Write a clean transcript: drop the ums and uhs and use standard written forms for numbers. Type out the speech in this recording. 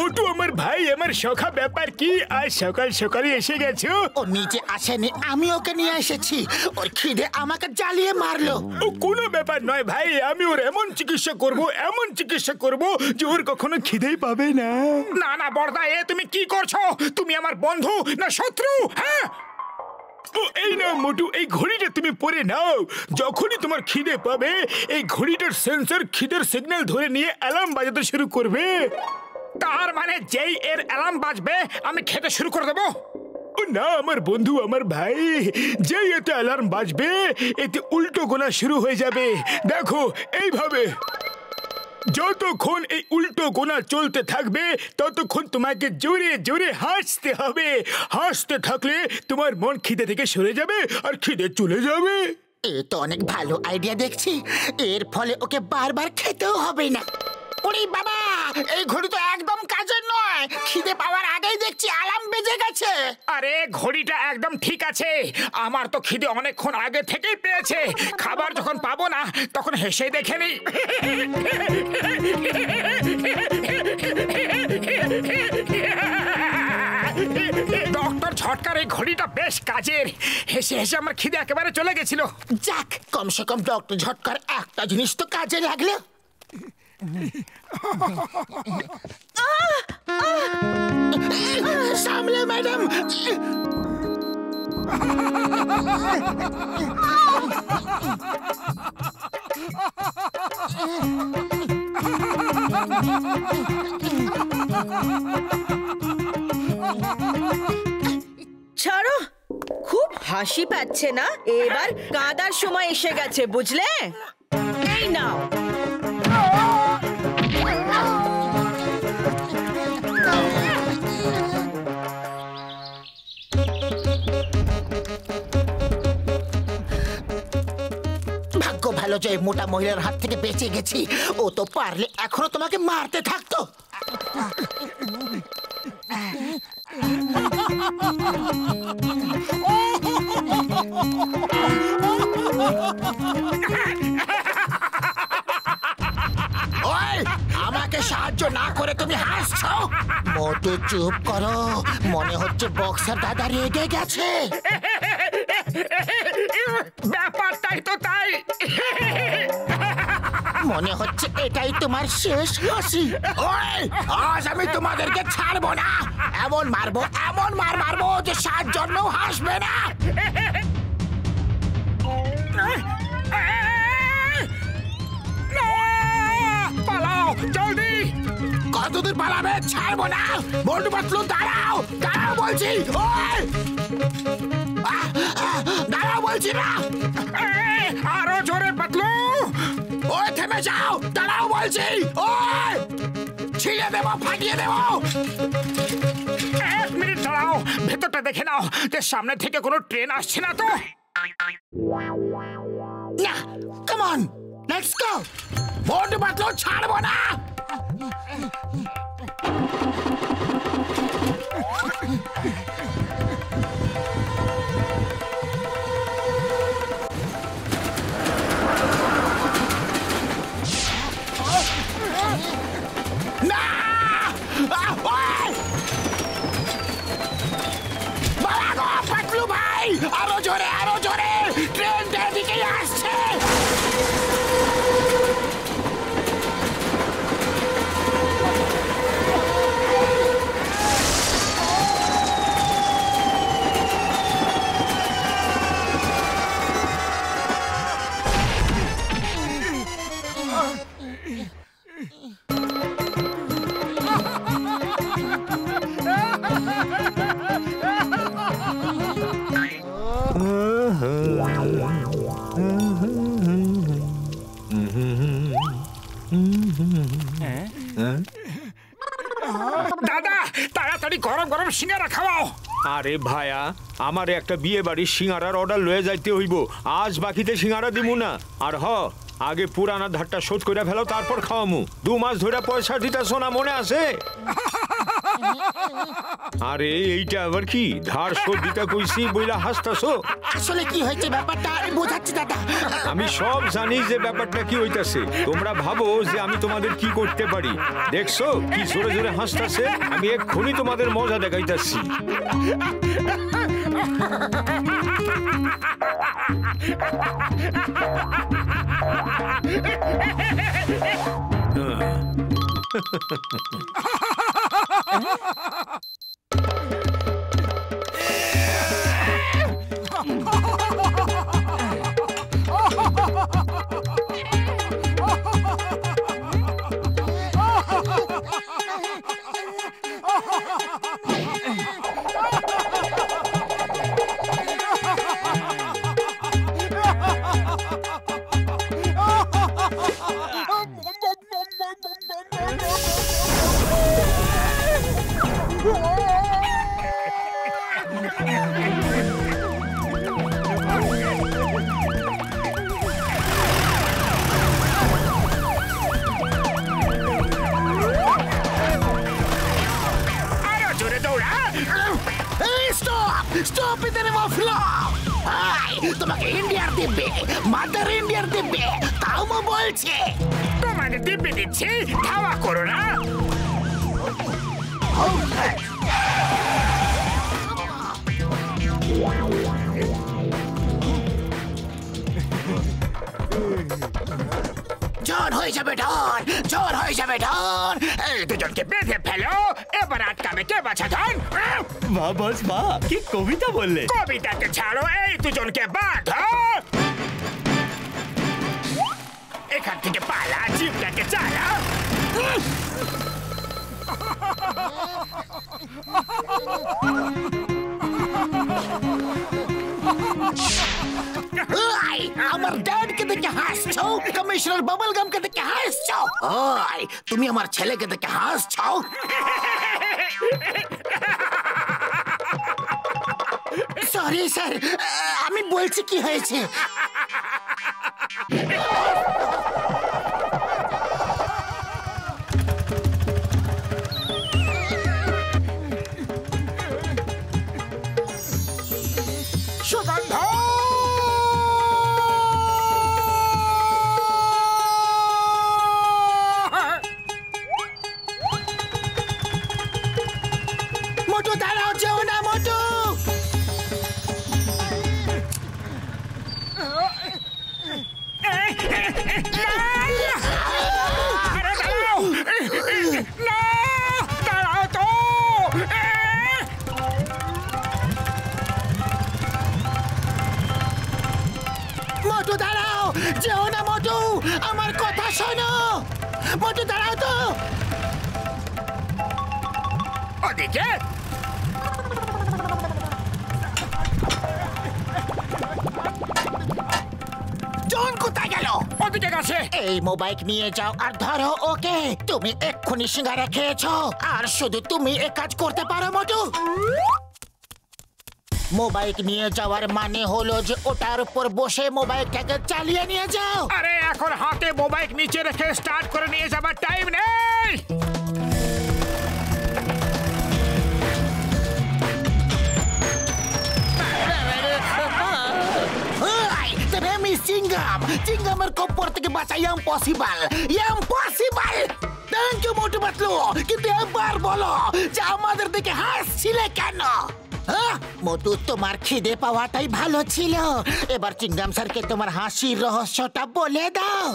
মোটু আমার ভাই, আমার সখা, ব্যাপার কি আজ সকাল সকালে এসে গেছো? ও নিজে আসেনি, আমি ওকে নিয়ে এসেছি। ওর খিদে আমাকে জ্বালিয়ে মারলো। ও কোনো ব্যাপার নয় ভাই, আমি ওর এমন চিকিৎসা করব, এমন চিকিৎসা করব যে ওর কখনো খিদেই পাবে না। না না বড়দা, এ তুমি কি করছো? তুমি আমার বন্ধু না শত্রু? হ্যাঁ, ও এই না মোটু, এই ঘড়িটা তুমি পরে নাও। যখনই তোমার খিদে পাবে এই ঘড়িটার সেন্সর খিদের সিগন্যাল ধরে নিয়ে অ্যালার্ম বাজাতে শুরু করবে। তার মানে যেই এর অ্যালার্ম বাজবে আমি খেতে শুরু করে দেবো? না আমার বন্ধু, আমার ভাই, যেই এতে অ্যালার্ম বাজবে এতে উল্টো গোনা শুরু হয়ে যাবে। দেখো এইভাবে যতক্ষণ এই উল্টো গোনা চলতে থাকবে ততক্ষণ তোমাকে জোরে জোরে হাসতে হবে। হাসতে থাকলে তোমার মন খিদে থেকে সরে যাবে আর খিদে চলে যাবে। এ তো অনেক ভালো আইডিয়া দেখছি। এর ফলে ওকে বারবার খেতেও হবে না। ওরে বাবা, এই ঘড়ি তো একদম কাজের নয়। খিদে পাওয়ার আগেই দেখছি অ্যালার্ম বেজে গেছে। আরে ঘড়িটা একদম ঠিক আছে, আমার তো খিদে অনেকক্ষণ আগে থেকেই পেয়েছে। খাবার যখন পাবো না তখন হেসে দেখে নি। ডক্টর ঝটকার এই ঘড়িটা বেশ কাজের। হেসে হেসে আমার খিদে একেবারে চলে গেছিল। যাক, কমসে কম ডক্টর ঝটকার একটা জিনিস তো কাজে লাগলো। সামলে ম্যাডাম। ছাড়ো, খুব হাসি পাচ্ছে না? এবার কাঁদার সময় এসে গেছে, বুঝলে? এই নাও। ভাগ্য ভালো যে মোটা মহিলার হাত থেকে বেঁচে গেছি। ও তো পারলে এখনো তোমাকে মারতে থাকতো। আমাকে সাহায্য না করে তুমি হাসছো? মোটু চুপ করো, মনে হচ্ছে বক্সার দাদা রেগে গেছে। ব্যাপারটাই তো তাই। মনে হচ্ছে এটাই তোমার শেষ হাসি। আজ আমি তোমাদেরকে ছাড়বো না। এমন মারবো, এমন মারবো যে 7 জন্মেও হাসবে না। পালাও জলদি। কতদূর পালাবে? ছাড়বো না। মোটু পাতলু দাঁড়াও, দাঁড়াও বলছি। দাঁড়াও বলছি না। আরো জোরে পাতলু। ওই থেমে যাও, দাঁড়াও বলছি। ওই ছিঁড়ে দেবো, ফাটিয়ে দেবো। 1 মিনিট দাঁড়াও, ভেতরটা দেখে নাও যে সামনে থেকে কোনো ট্রেন আসছে না তো। না, come on, let's go. Motu Patlu ছাড়বো না। পাতলু ভাই, আরো জোরে, আরো জোরে। ট্রেনটার দিকে আসছে। দাদা তাড়াতাড়ি গরম গরম সিঙ্গারা খাওয়াও। আরে ভায়া, আমার একটা বিয়ে বাড়ির সিঙ্গারার অর্ডার লয়ে যাইতে হইব। আজ বাকিতে সিঙ্গারা দিমু না। আর আগে পুরানা ধারটা শোধ করে ফেলো, তারপর খাওয়ামু। 2 মাস ধরে পয়সা দিতেছো না, মনে আছে? আরে এইটা আবার কি ধার শোধ দিতে কইছি বইলা হাসতাছো? আসলে কি হয়েছে ব্যাপারটা আমি বোঝাচ্ছি দাদা। আমি সব জানি যে ব্যাপারটা কি হইতাছে। তোমরা ভাবো যে আমি তোমাদের কি করতে পারি। দেখছো কি জোরে জোরে হাসতাছে? আমি এক্ষুনি তোমাদের মজা দেখাইতাছি। তোমাকে ইন্ডিয়ার দিব্যে, মাদার ইন্ডিয়ার দিব্যে, তাও মা বলছে তোমাকে দিব্যে দিচ্ছি, ধাওয়া করো না। জ্বর হয়ে যাবে ঢন, জ্বর হয়ে যাবে ঢন। এই দুজনকে বেঁধে ফেলো, এবার আটকাবে কে বাছা ধন। বাহ বস বাহ, কি কবিতা বললে। কবিতাকে ছাড়ো, এই দুজনকে বাঁধো। এখান থেকে পালা, জিপটাকে চালা। আমার ড্যাডকে দেখে হাসছো, কমিশনার বাবলগামকে দেখে হাসছো। ওই তুমি আমার ছেলেকে দেখে হাসছো। সরি স্যার, আমি বলছি কি হয়েছে। সুগন্ধ মোটু দাঁড়াও, যেও না মোটু। মোটু দাঁড়াও, যেও না মোটু, আমার কথা শোনো। মোটু দাঁড়াও তো। ওদিকে জন কোথায় গেল? ওদিকে গেছে। এই মোবাইল নিয়ে যাও আর ধরো ওকে। তুমি এক্ষুনি সিঙ্গারা খেয়েছো, আর শুধু তুমি এ কাজ করতে পারো মোটু। মোবাইল নিয়ে যাওয়ার মানে হলো যে ওটার উপর বসে মোবাইলটাকে চালিয়ে নিয়ে যাও। আরে এখন হাতে মোবাইল নিচে রেখে স্টার্ট করে নিয়ে যাবার টাইম নেই। চিংগামের কপ্পর থেকে বাঁচা impossible, impossible. Thank you Motu Patlu, কিন্তু একবার বলো যে আমাদের দিকে হাসছিলে কেন? মোটু, তোমার খিদে পাওয়াটাই ভালো ছিল। এবার চিংগাম স্যারকে তোমার হাসির রহস্যটা বলে দাও।